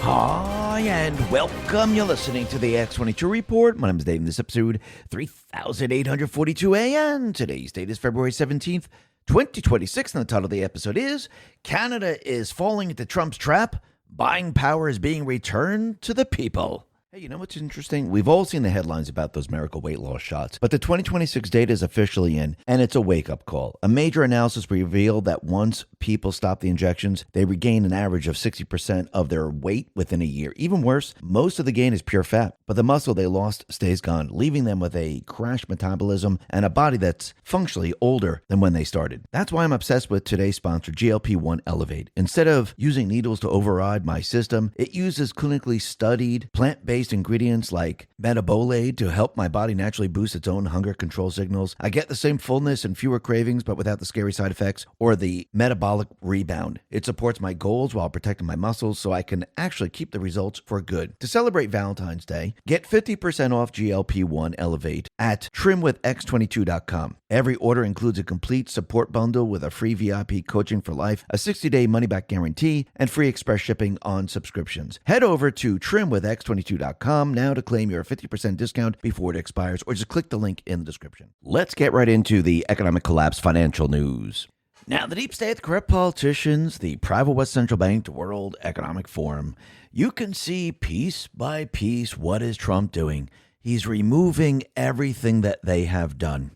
Hi, and welcome. You're listening to the X22 Report. My name is Dave, and this episode 3842 a.m. Today's date is February 17th, 2026, and the title of the episode is Canada is Falling into Trump's Trap. Buying power is being returned to the people. Hey, you know what's interesting? We've all seen the headlines about those miracle weight loss shots, but the 2026 data is officially in, and it's a wake-up call. A major analysis revealed that once people stop the injections, they regain an average of 60% of their weight within a year. Even worse, most of the gain is pure fat, but the muscle they lost stays gone, leaving them with a crashed metabolism and a body that's functionally older than when they started. That's why I'm obsessed with today's sponsor, GLP-1 Elevate. Instead of using needles to override my system, it uses clinically studied plant-based ingredients like metabolate to help my body naturally boost its own hunger control signals. I get the same fullness and fewer cravings, but without the scary side effects or the metabolic rebound. It supports my goals while protecting my muscles so I can actually keep the results for good. To celebrate Valentine's Day, get 50% off GLP-1 Elevate at trimwithx22.com. Every order includes a complete support bundle with a free VIP coaching for life, a 60-day money-back guarantee, and free express shipping on subscriptions. Head over to trimwithx22.com now to claim your 50% discount before it expires, or just click the link in the description. Let's get right into the economic collapse financial news. Now, the deep state, the corrupt politicians, the private West Central Bank, the World Economic Forum, you can see piece by piece what is Trump doing. He's removing everything that they have done.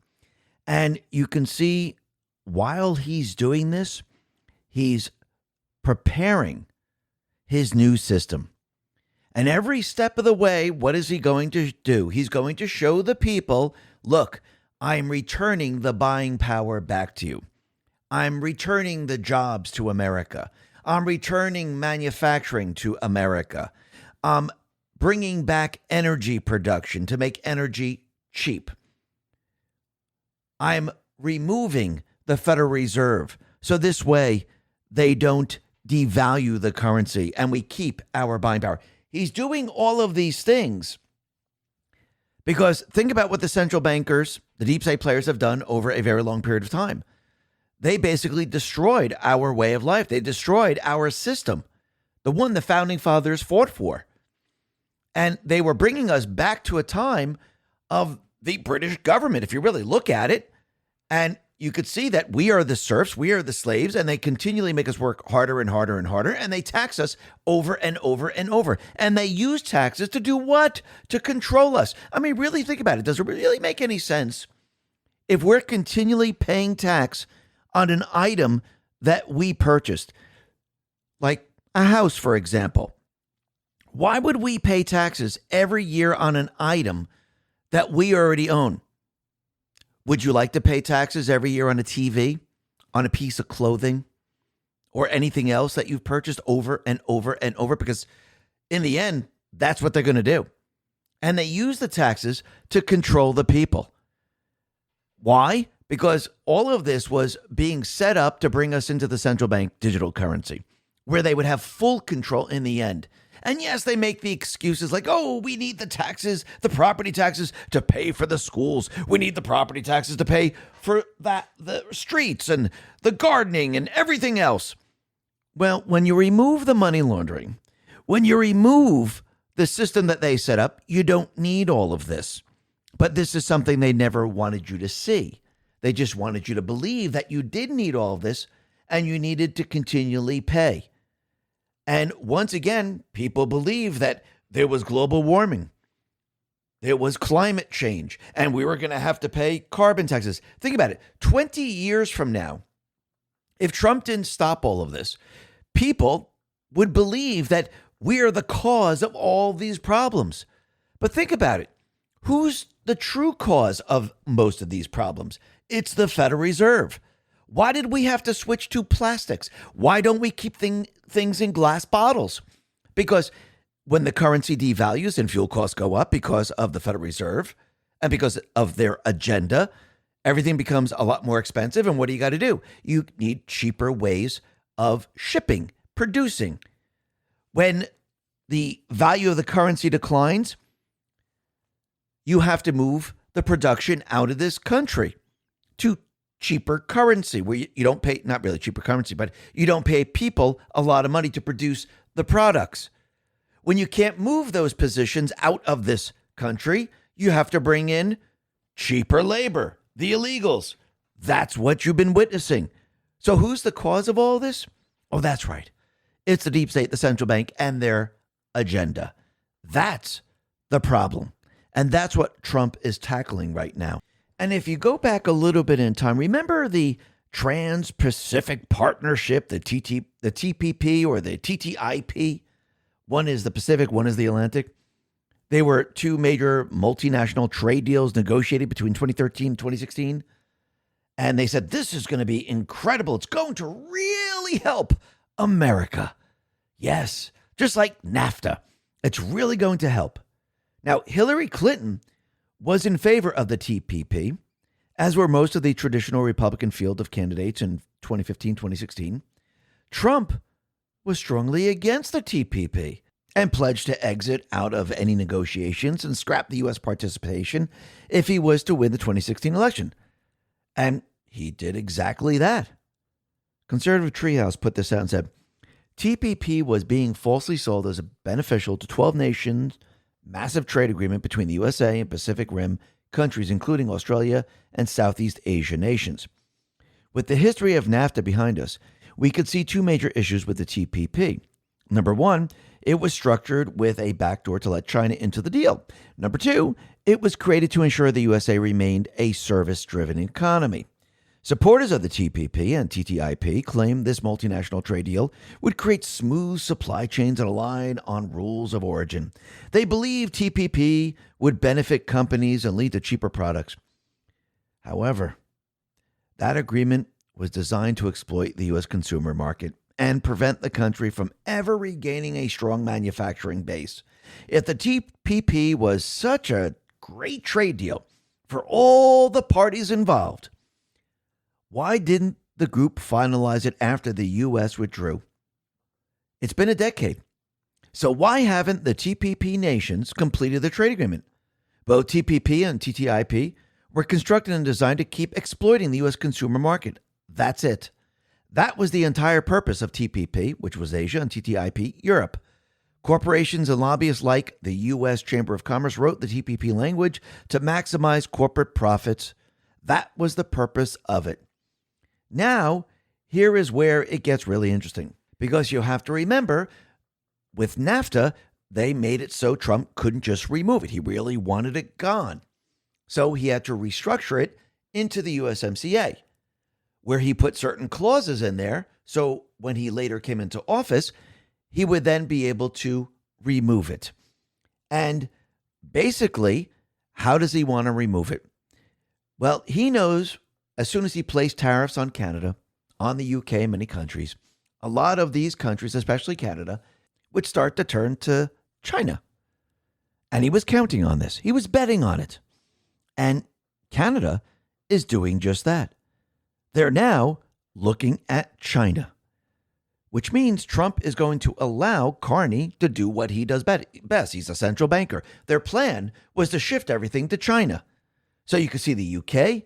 And you can see while he's doing this, he's preparing his new system. And every step of the way, what is he going to do? He's going to show the people, look, I'm returning the buying power back to you. I'm returning the jobs to America. I'm returning manufacturing to America. I'm bringing back energy production to make energy cheap. I'm removing the Federal Reserve so this way they don't devalue the currency and we keep our buying power. He's doing all of these things because think about what the central bankers, the deep state players have done over a very long period of time. They basically destroyed our way of life. They destroyed our system, the one the founding fathers fought for. And they were bringing us back to a time of the British government, if you really look at it. And you could see that we are the serfs, we are the slaves, and they continually make us work harder and harder and harder, and they tax us over and over and over. And they use taxes to do what? To control us. I mean, really think about it. Does it really make any sense if we're continually paying tax on an item that we purchased? Like a house, for example. Why would we pay taxes every year on an item that we already own? Would you like to pay taxes every year on a TV, on a piece of clothing, or anything else that you've purchased over and over and over? Because in the end, that's what they're going to do. And they use the taxes to control the people. Why? Because all of this was being set up to bring us into the central bank digital currency, where they would have full control in the end. And yes, they make the excuses like, oh, we need the taxes, the property taxes to pay for the schools. We need the property taxes to pay for the streets and the gardening and everything else. Well, when you remove the money laundering, when you remove the system that they set up, you don't need all of this. But this is something they never wanted you to see. They just wanted you to believe that you did need all of this and you needed to continually pay. And once again, people believe that there was global warming, there was climate change, and we were going to have to pay carbon taxes. Think about it. 20 years from now, if Trump didn't stop all of this, people would believe that we are the cause of all these problems. But think about it. Who's the true cause of most of these problems? It's the Federal Reserve. Why did we have to switch to plastics? Why don't we keep things in glass bottles? Because when the currency devalues and fuel costs go up because of the Federal Reserve and because of their agenda, everything becomes a lot more expensive. And what do you got to do? You need cheaper ways of shipping, producing. When the value of the currency declines, you have to move the production out of this country to cheaper currency where you don't pay, not really cheaper currency, but you don't pay people a lot of money to produce the products. When you can't move those positions out of this country, you have to bring in cheaper labor, the illegals. That's what you've been witnessing. So who's the cause of all this? Oh, that's right. It's the deep state, the central bank, and their agenda. That's the problem. And that's what Trump is tackling right now. And if you go back a little bit in time, remember the Trans-Pacific Partnership, the TPP or the TTIP? One is the Pacific, one is the Atlantic. They were two major multinational trade deals negotiated between 2013 and 2016. And they said, this is going to be incredible. It's going to really help America. Yes, just like NAFTA. It's really going to help. Now, Hillary Clinton was in favor of the TPP, as were most of the traditional Republican field of candidates in 2015, 2016. Trump was strongly against the TPP and pledged to exit out of any negotiations and scrap the U.S. participation if he was to win the 2016 election. And he did exactly that. Conservative Treehouse put this out and said, TPP was being falsely sold as a beneficial to 12 nations, massive trade agreement between the USA and Pacific Rim countries, including Australia and Southeast Asia nations. With the history of NAFTA behind us, we could see two major issues with the TPP. Number one, it was structured with a backdoor to let China into the deal. Number two, it was created to ensure the USA remained a service-driven economy. Supporters of the TPP and TTIP claim this multinational trade deal would create smooth supply chains and align on rules of origin. They believe TPP would benefit companies and lead to cheaper products. However, that agreement was designed to exploit the U.S. consumer market and prevent the country from ever regaining a strong manufacturing base. If the TPP was such a great trade deal for all the parties involved, why didn't the group finalize it after the U.S. withdrew? It's been a decade. So why haven't the TPP nations completed the trade agreement? Both TPP and TTIP were constructed and designed to keep exploiting the U.S. consumer market. That's it. That was the entire purpose of TPP, which was Asia, and TTIP, Europe. Corporations and lobbyists like the U.S. Chamber of Commerce wrote the TPP language to maximize corporate profits. That was the purpose of it. Now, here is where it gets really interesting, because you have to remember, with NAFTA, they made it so Trump couldn't just remove it. He really wanted it gone. So he had to restructure it into the USMCA, where he put certain clauses in there. So when he later came into office, he would then be able to remove it. And basically, how does he want to remove it? Well, he knows as soon as he placed tariffs on Canada, on the UK, and many countries, a lot of these countries, especially Canada, would start to turn to China. And he was counting on this. He was betting on it. And Canada is doing just that. They're now looking at China, which means Trump is going to allow Carney to do what he does best. He's a central banker. Their plan was to shift everything to China. So you can see the UK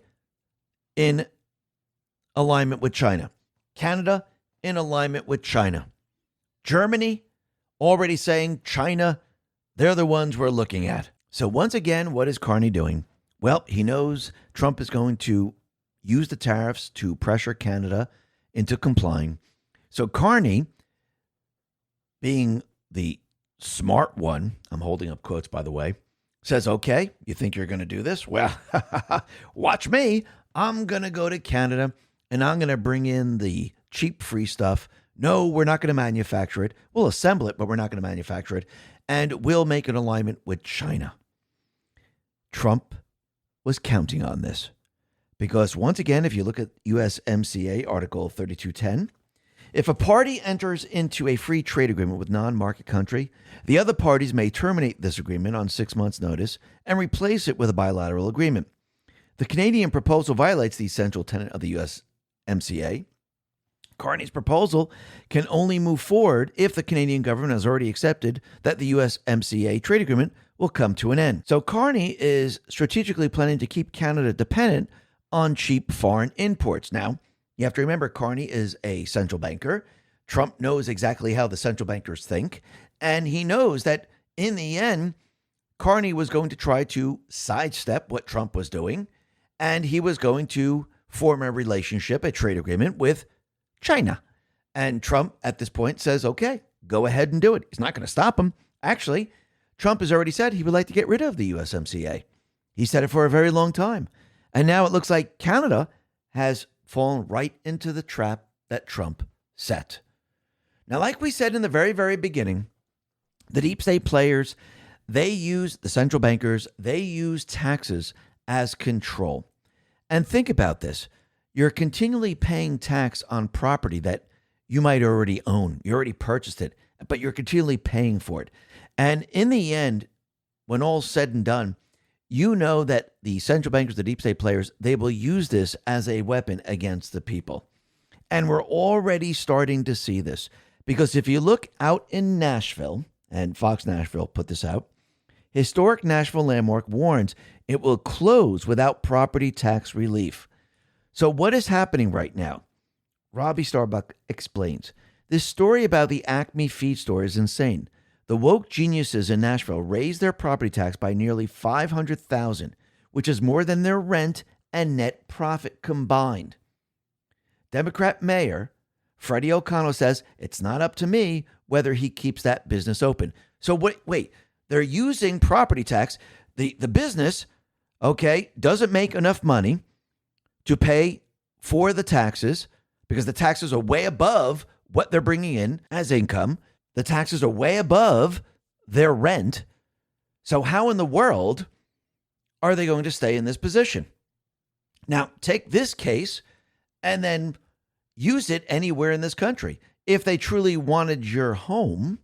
in alignment with China. Canada in alignment with China. Germany already saying China, they're the ones we're looking at. So once again, what is Carney doing? Well, he knows Trump is going to use the tariffs to pressure Canada into complying. So Carney, being the smart one, I'm holding up quotes, by the way, says, okay, you think you're going to do this? Well, watch me. I'm going to go to Canada and I'm going to bring in the cheap free stuff. No, we're not going to manufacture it. We'll assemble it, but we're not going to manufacture it. And we'll make an alignment with China. Trump was counting on this because once again, if you look at USMCA Article 3210, if a party enters into a free trade agreement with non-market country, the other parties may terminate this agreement on 6 months' notice and replace it with a bilateral agreement. The Canadian proposal violates the essential tenet of the USMCA. Carney's proposal can only move forward if the Canadian government has already accepted that the USMCA trade agreement will come to an end. So Carney is strategically planning to keep Canada dependent on cheap foreign imports. Now, you have to remember, Carney is a central banker. Trump knows exactly how the central bankers think. And he knows that in the end, Carney was going to try to sidestep what Trump was doing, and he was going to form a relationship, a trade agreement with China. And Trump at this point says, okay, go ahead and do it. He's not going to stop him. Actually, Trump has already said he would like to get rid of the USMCA. He said it for a very long time. And now it looks like Canada has fallen right into the trap that Trump set. Now, like we said in the very, very beginning, the deep state players, they use the central bankers, they use taxes as control. And think about this. You're continually paying tax on property that you might already own. You already purchased it, but you're continually paying for it. And in the end, when all's said and done, you know that the central bankers, the deep state players, they will use this as a weapon against the people. And we're already starting to see this. Because if you look out in Nashville, and Fox Nashville put this out, historic Nashville landmark warns it will close without property tax relief. So what is happening right now? Robbie Starbuck explains. This story about the Acme feed store is insane. The woke geniuses in Nashville raised their property tax by nearly $500,000, which is more than their rent and net profit combined. Democrat Mayor Freddie O'Connell says it's not up to me whether he keeps that business open. So wait, they're using property tax. The business, okay, doesn't make enough money to pay for the taxes because the taxes are way above what they're bringing in as income. The taxes are way above their rent. So how in the world are they going to stay in this position? Now, take this case and then use it anywhere in this country. If they truly wanted your home,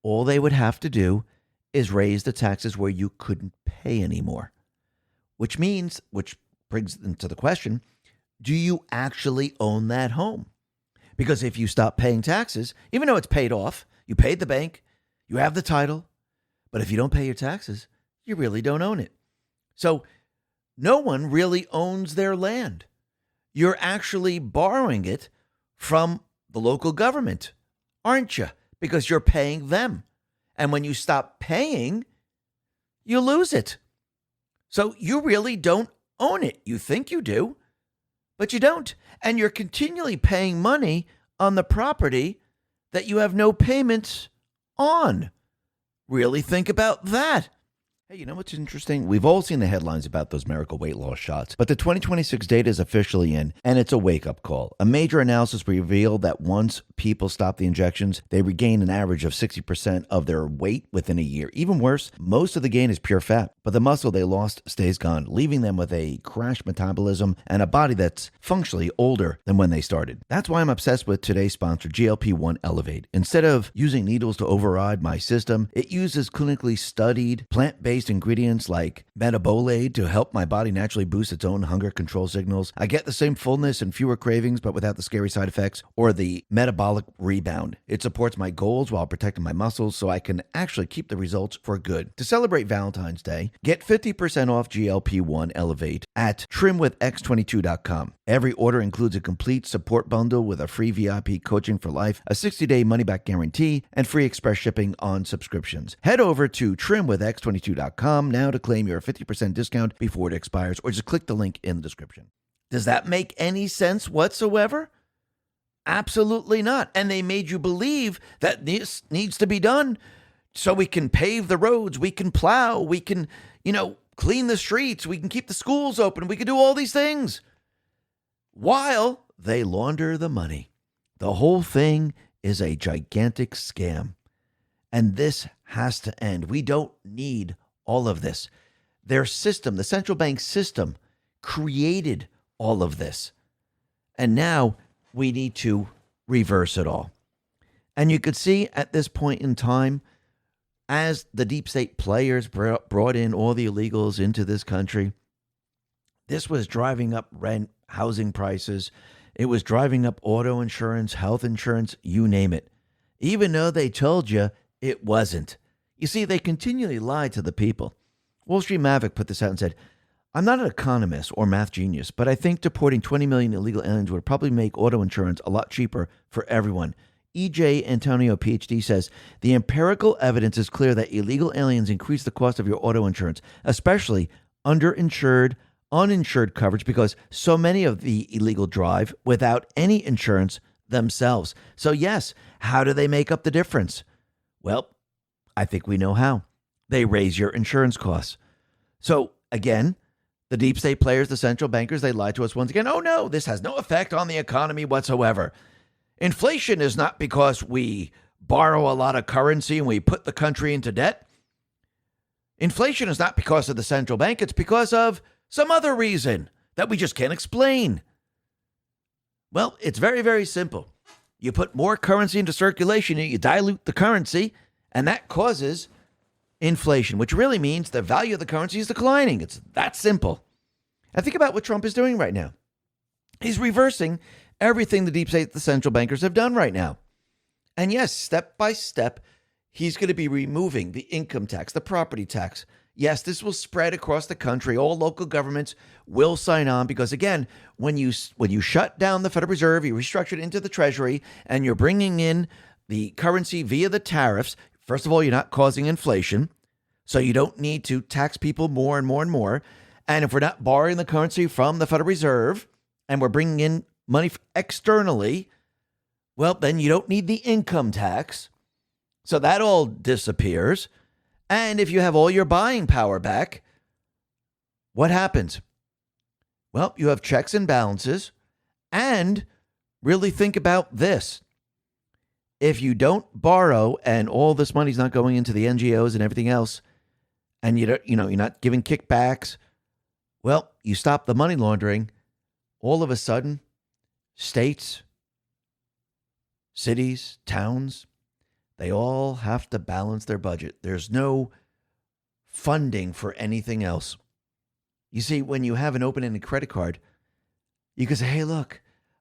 all they would have to do is raise the taxes where you couldn't pay anymore. Which brings into the question, do you actually own that home? Because if you stop paying taxes, even though it's paid off, you paid the bank, you have the title, but if you don't pay your taxes, you really don't own it. So no one really owns their land. You're actually borrowing it from the local government, aren't you? Because you're paying them. And when you stop paying, you lose it. So you really don't own it. You think you do, but you don't. And you're continually paying money on the property that you have no payments on. Really think about that. Hey, you know what's interesting? We've all seen the headlines about those miracle weight loss shots, but the 2026 data is officially in, and it's a wake-up call. A major analysis revealed that once people stop the injections, they regain an average of 60% of their weight within a year. Even worse, most of the gain is pure fat, but the muscle they lost stays gone, leaving them with a crashed metabolism and a body that's functionally older than when they started. That's why I'm obsessed with today's sponsor, GLP-1 Elevate. Instead of using needles to override my system, it uses clinically studied plant-based ingredients like metabolate to help my body naturally boost its own hunger control signals. I get the same fullness and fewer cravings, but without the scary side effects or the metabolic rebound. It supports my goals while protecting my muscles so I can actually keep the results for good. To celebrate Valentine's Day, get 50% off GLP-1 Elevate at trimwithx22.com. Every order includes a complete support bundle with a free VIP coaching for life, a 60-day money-back guarantee, and free express shipping on subscriptions. Head over to trimwithx22.com now to claim your 50% discount before it expires, or just click the link in the description. Does that make any sense whatsoever? Absolutely not. And they made you believe that this needs to be done so we can pave the roads, we can plow, we can, clean the streets, we can keep the schools open, we can do all these things while they launder the money. The whole thing is a gigantic scam. And this has to end. We don't need all of this. Their system, the central bank system, created all of this. And now we need to reverse it all. And you could see at this point in time, as the deep state players brought in all the illegals into this country, this was driving up rent, housing prices. It was driving up auto insurance, health insurance, you name it. Even though they told you it wasn't. You see, they continually lied to the people. Wall Street Maverick put this out and said, I'm not an economist or math genius, but I think deporting 20 million illegal aliens would probably make auto insurance a lot cheaper for everyone. E.J. Antonio, PhD, says the empirical evidence is clear that illegal aliens increase the cost of your auto insurance, especially underinsured, uninsured coverage, because so many of the illegal drive without any insurance themselves. So, yes, how do they make up the difference? Well, I think we know how. They raise your insurance costs. So, again, the deep state players, the central bankers, they lied to us once again. Oh, no, this has no effect on the economy whatsoever. Inflation is not because we borrow a lot of currency and we put the country into debt. Inflation is not because of the central bank. It's because of some other reason that we just can't explain. Well, it's very, very simple. You put more currency into circulation, you dilute the currency, and that causes inflation, which really means the value of the currency is declining. It's that simple. And think about what Trump is doing right now. He's reversing everything the deep state, the central bankers have done right now. And yes, step by step, he's going to be removing the income tax, the property tax. Yes, this will spread across the country. All local governments will sign on because, again, when you shut down the Federal Reserve, you restructure it into the Treasury, and you're bringing in the currency via the tariffs. First of all, you're not causing inflation, so you don't need to tax people more and more and more. And if we're not borrowing the currency from the Federal Reserve and we're bringing in money externally, well, then you don't need the income tax. So that all disappears. And if you have all your buying power back, what happens? Well, you have checks and balances. And really think about this. If you don't borrow and all this money's not going into the NGOs and everything else, and you're not giving kickbacks, well, you stop the money laundering. All of a sudden, states, cities, towns, they all have to balance their budget. There's no funding for anything else. You see, when you have an open-ended credit card, you can say, hey, look,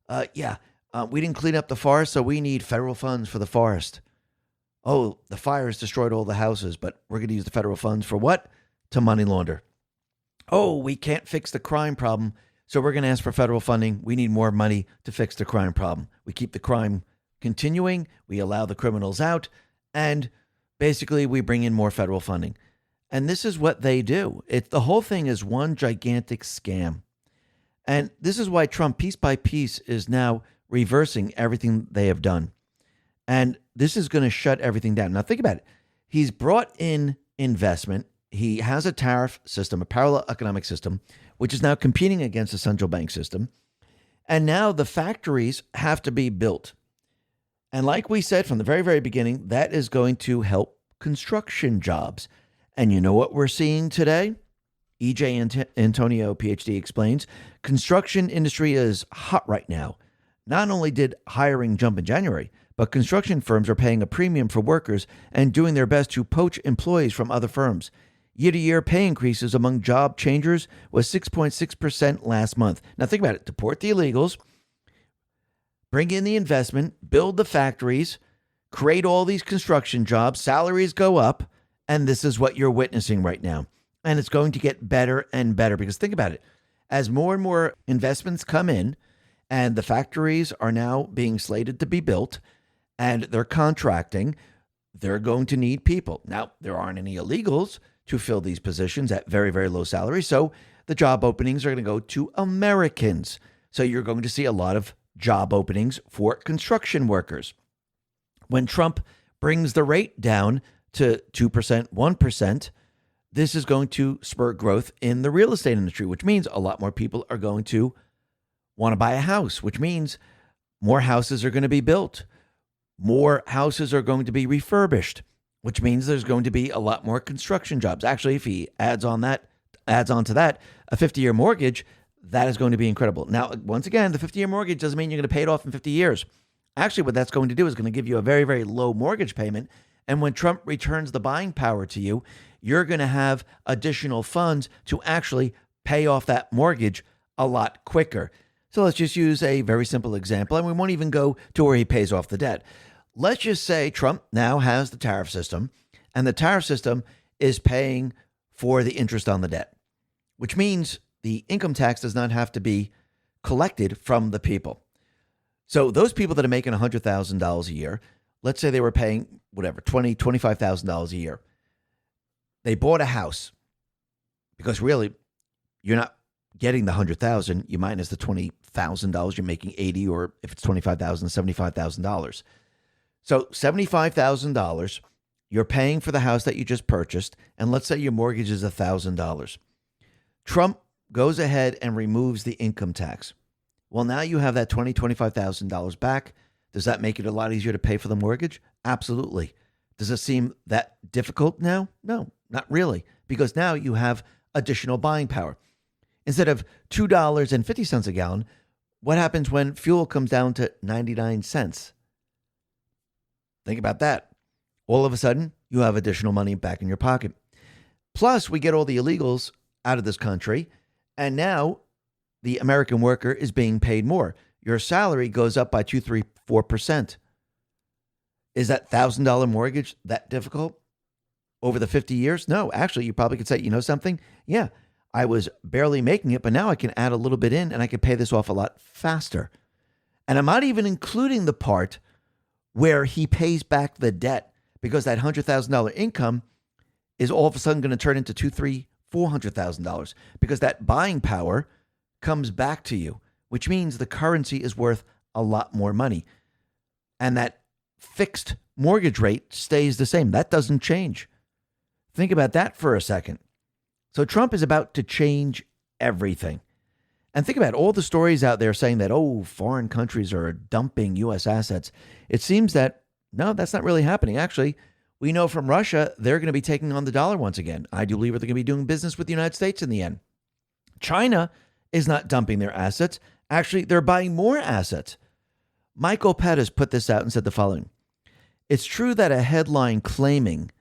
we didn't clean up the forest, so we need federal funds for the forest. Oh, the fires destroyed all the houses, but we're going to use the federal funds for what? To money launder. Oh, we can't fix the crime problem, so we're going to ask for federal funding. We need more money to fix the crime problem. We keep the crime continuing, we allow the criminals out, and basically we bring in more federal funding. And this is what they do. The whole thing is one gigantic scam. And this is why Trump, piece by piece, is now reversing everything they have done. And this is going to shut everything down. Now think about it. He's brought in investment. He has a tariff system, a parallel economic system, which is now competing against the central bank system. And now the factories have to be built. And like we said from the very, very beginning, that is going to help construction jobs. And you know what we're seeing today? E.J. Antonio, PhD, explains, construction industry is hot right now. Not only did hiring jump in January, but construction firms are paying a premium for workers and doing their best to poach employees from other firms. Year-to-year pay increases among job changers was 6.6% last month. Now think about it. Deport the illegals, bring in the investment, build the factories, create all these construction jobs, salaries go up, and this is what you're witnessing right now. And it's going to get better and better because think about it. As more and more investments come in and the factories are now being slated to be built and they're contracting, they're going to need people. Now, there aren't any illegals to fill these positions at very, very low salaries. So the job openings are going to go to Americans. So you're going to see a lot of job openings for construction workers. When Trump brings the rate down to 2%, 1%, this is going to spur growth in the real estate industry, which means a lot more people are going to want to buy a house, which means more houses are going to be built. More houses are going to be refurbished, which means there's going to be a lot more construction jobs. Actually, if he adds on to that, a 50-year mortgage, that is going to be incredible. Now, once again, the 50-year mortgage doesn't mean you're going to pay it off in 50 years. Actually, what that's going to do is going to give you a very, very low mortgage payment. And when Trump returns the buying power to you, you're going to have additional funds to actually pay off that mortgage a lot quicker. So let's just use a very simple example, and we won't even go to where he pays off the debt. Let's just say Trump now has the tariff system, and the tariff system is paying for the interest on the debt, which means the income tax does not have to be collected from the people. So those people that are making $100,000 a year, let's say they were paying whatever, $20,000, $25,000 a year. They bought a house because really you're not getting the $100,000, you minus the $20,000, you're making 80, or if it's $25,000, $75,000. So $75,000, you're paying for the house that you just purchased, and let's say your mortgage is $1,000. Trump goes ahead and removes the income tax. Well, now you have that $20,000, $25,000 back. Does that make it a lot easier to pay for the mortgage? Absolutely. Does it seem that difficult now? No, not really, because now you have additional buying power. Instead of $2.50 a gallon, what happens when fuel comes down to 99 cents? Think about that. All of a sudden, you have additional money back in your pocket. Plus, we get all the illegals out of this country, and now the American worker is being paid more. Your salary goes up by 2, 3, 4%. Is that $1,000 mortgage that difficult over the 50 years? No, actually, you probably could say, you know something? Yeah, I was barely making it, but now I can add a little bit in and I can pay this off a lot faster. And I'm not even including the part where he pays back the debt, because that $100,000 income is all of a sudden going to turn into $200,000, $300,000, $400,000, because that buying power comes back to you, which means the currency is worth a lot more money. And that fixed mortgage rate stays the same. That doesn't change. Think about that for a second. So Trump is about to change everything. And think about all the stories out there saying that, oh, foreign countries are dumping U.S. assets. It seems that, no, that's not really happening. Actually, we know from Russia, they're going to be taking on the dollar once again. I do believe they're going to be doing business with the United States in the end. China is not dumping their assets. Actually, they're buying more assets. Michael Pettis put this out and said the following. It's true that a headline claiming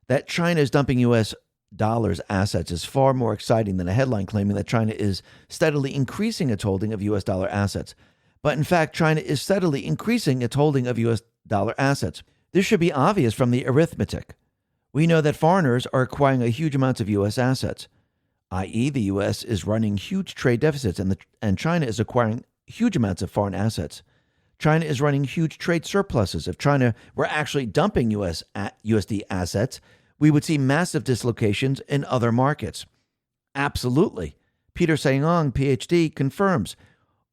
that China is dumping U.S. dollars assets is far more exciting than a headline claiming that China is steadily increasing its holding of U.S. dollar assets. But in fact, China is steadily increasing its holding of U.S. dollar assets. This should be obvious from the arithmetic. We know that foreigners are acquiring a huge amounts of U.S. assets, i.e. the U.S. is running huge trade deficits and China is acquiring huge amounts of foreign assets. China is running huge trade surpluses. If China were actually dumping USD assets, we would see massive dislocations in other markets. Absolutely. Peter Sayong, PhD, confirms.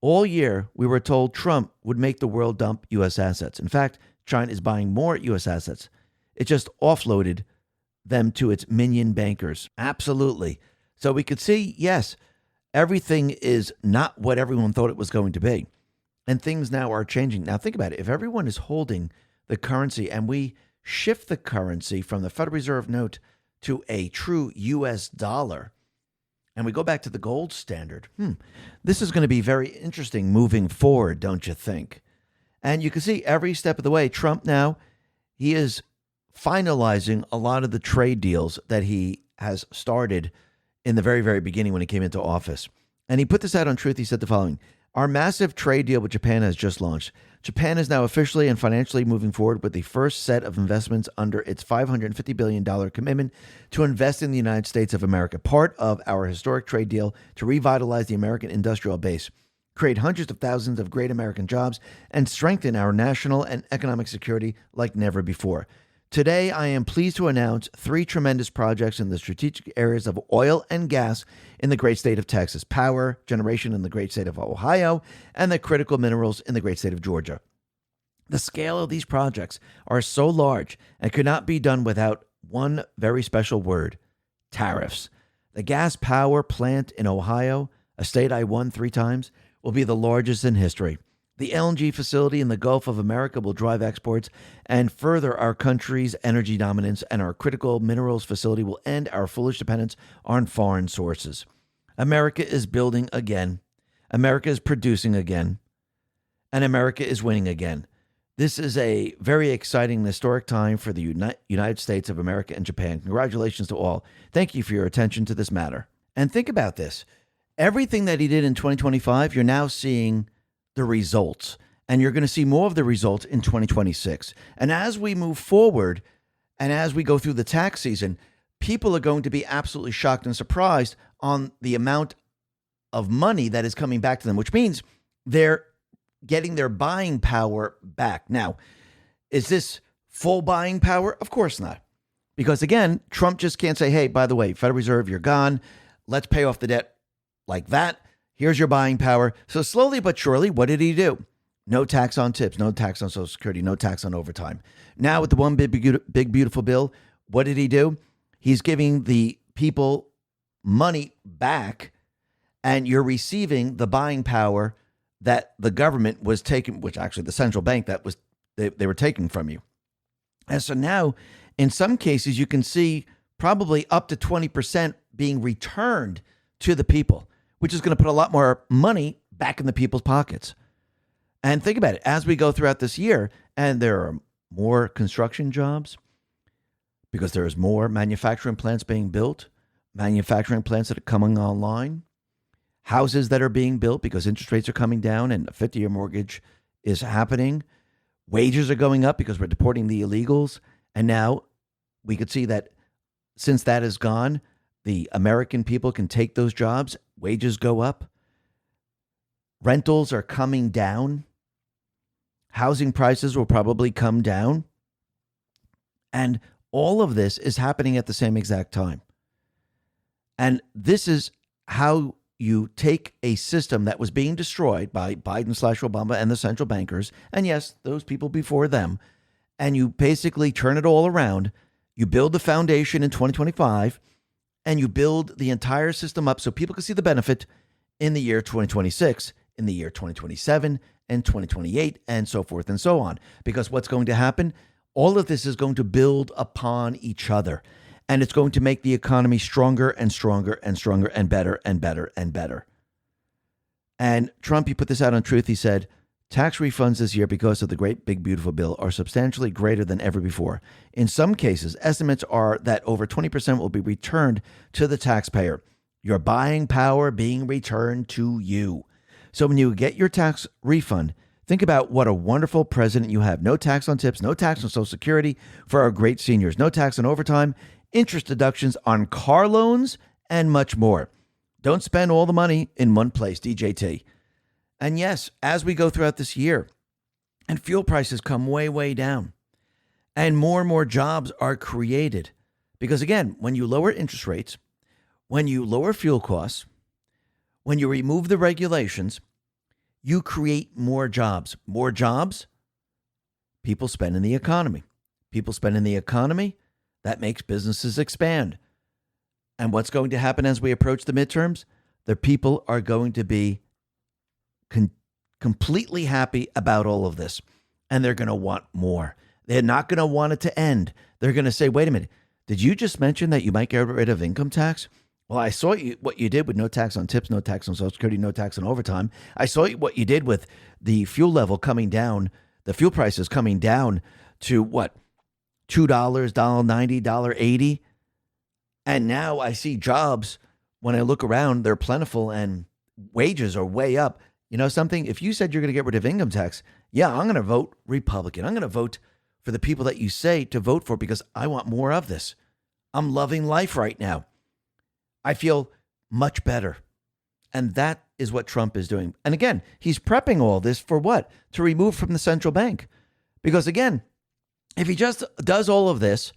All year, we were told Trump would make the world dump U.S. assets. In fact, China is buying more U.S. assets. It just offloaded them to its minion bankers. Absolutely. So we could see, yes, everything is not what everyone thought it was going to be. And things now are changing. Now think about it. If everyone is holding the currency and we shift the currency from the Federal Reserve note to a true U.S. dollar, and we go back to the gold standard, this is going to be very interesting moving forward, don't you think? And you can see every step of the way, Trump now, he is finalizing a lot of the trade deals that he has started in the very, very beginning when he came into office. And he put this out on Truth. He said the following. Our massive trade deal with Japan has just launched. Japan is now officially and financially moving forward with the first set of investments under its $550 billion commitment to invest in the United States of America, part of our historic trade deal to revitalize the American industrial base, create hundreds of thousands of great American jobs, and strengthen our national and economic security like never before. Today, I am pleased to announce 3 tremendous projects in the strategic areas of oil and gas in the great state of Texas, power generation in the great state of Ohio, and the critical minerals in the great state of Georgia. The scale of these projects are so large and could not be done without one very special word, tariffs. The gas power plant in Ohio, a state I won 3 times, will be the largest in history. The LNG facility in the Gulf of America will drive exports and further our country's energy dominance, and our critical minerals facility will end our foolish dependence on foreign sources. America is building again. America is producing again. And America is winning again. This is a very exciting and historic time for the United States of America and Japan. Congratulations to all. Thank you for your attention to this matter. And think about this. Everything that he did in 2025, you're now seeing the results, and you're going to see more of the results in 2026. And as we move forward and as we go through the tax season, people are going to be absolutely shocked and surprised on the amount of money that is coming back to them, which means they're getting their buying power back. Now, is this full buying power? Of course not. Because again, Trump just can't say, hey, by the way, Federal Reserve, you're gone. Let's pay off the debt like that. Here's your buying power. So slowly but surely, what did he do? No tax on tips, no tax on Social Security, no tax on overtime. Now with the one big beautiful bill, what did he do? He's giving the people money back, and you're receiving the buying power that the government was taking, which actually the central bank that was they were taking from you. And so now, in some cases, you can see probably up to 20% being returned to the people, which is going to put a lot more money back in the people's pockets. And think about it, as we go throughout this year, and there are more construction jobs because there's more manufacturing plants being built, manufacturing plants that are coming online, houses that are being built because interest rates are coming down and a 50-year mortgage is happening. Wages are going up because we're deporting the illegals. And now we could see that since that is gone, the American people can take those jobs. Wages go up. Rentals are coming down. Housing prices will probably come down. And all of this is happening at the same exact time. And this is how you take a system that was being destroyed by Biden/Obama and the central bankers, and yes, those people before them, and you basically turn it all around. You build the foundation in 2025, and you build the entire system up so people can see the benefit in the year 2026, in the year 2027, and 2028, and so forth and so on. Because what's going to happen? All of this is going to build upon each other. And it's going to make the economy stronger and stronger and stronger and better and better and better. And Trump, he put this out on Truth. He said, tax refunds this year because of the great big beautiful bill are substantially greater than ever before. In some cases, estimates are that over 20% will be returned to the taxpayer. Your buying power being returned to you. So when you get your tax refund, think about what a wonderful president you have. No tax on tips, no tax on Social Security for our great seniors, no tax on overtime, interest deductions on car loans, and much more. Don't spend all the money in one place, DJT. And yes, as we go throughout this year, and fuel prices come way, way down, and more jobs are created. Because again, when you lower interest rates, when you lower fuel costs, when you remove the regulations, you create more jobs. More jobs, people spend in the economy. People spend in the economy, that makes businesses expand. And what's going to happen as we approach the midterms? The people are going to be completely happy about all of this. And they're going to want more. They're not going to want it to end. They're going to say, wait a minute, did you just mention that you might get rid of income tax? Well, I saw what you did with no tax on tips, no tax on Social Security, no tax on overtime. I saw what you did with the fuel level coming down, the fuel prices coming down to what? $2, $1.90, $1.80. And now I see jobs, when I look around, they're plentiful and wages are way up. You know something? If you said you're going to get rid of income tax, yeah, I'm going to vote Republican. I'm going to vote for the people that you say to vote for because I want more of this. I'm loving life right now. I feel much better. And that is what Trump is doing. And again, he's prepping all this for what? To remove from the central bank. Because again, if he just does all of this,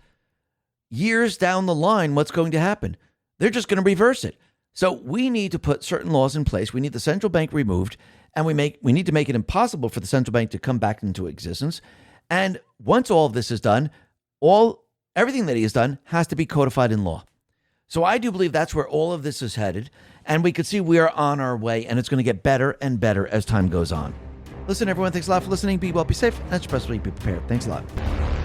years down the line, what's going to happen? They're just going to reverse it. So we need to put certain laws in place. We need the central bank removed, and we need to make it impossible for the central bank to come back into existence. And once all of this is done, everything that he has done has to be codified in law. So I do believe that's where all of this is headed, and we could see we are on our way, and it's going to get better and better as time goes on. Listen, everyone, thanks a lot for listening. Be well, be safe, and especially be prepared. Thanks a lot.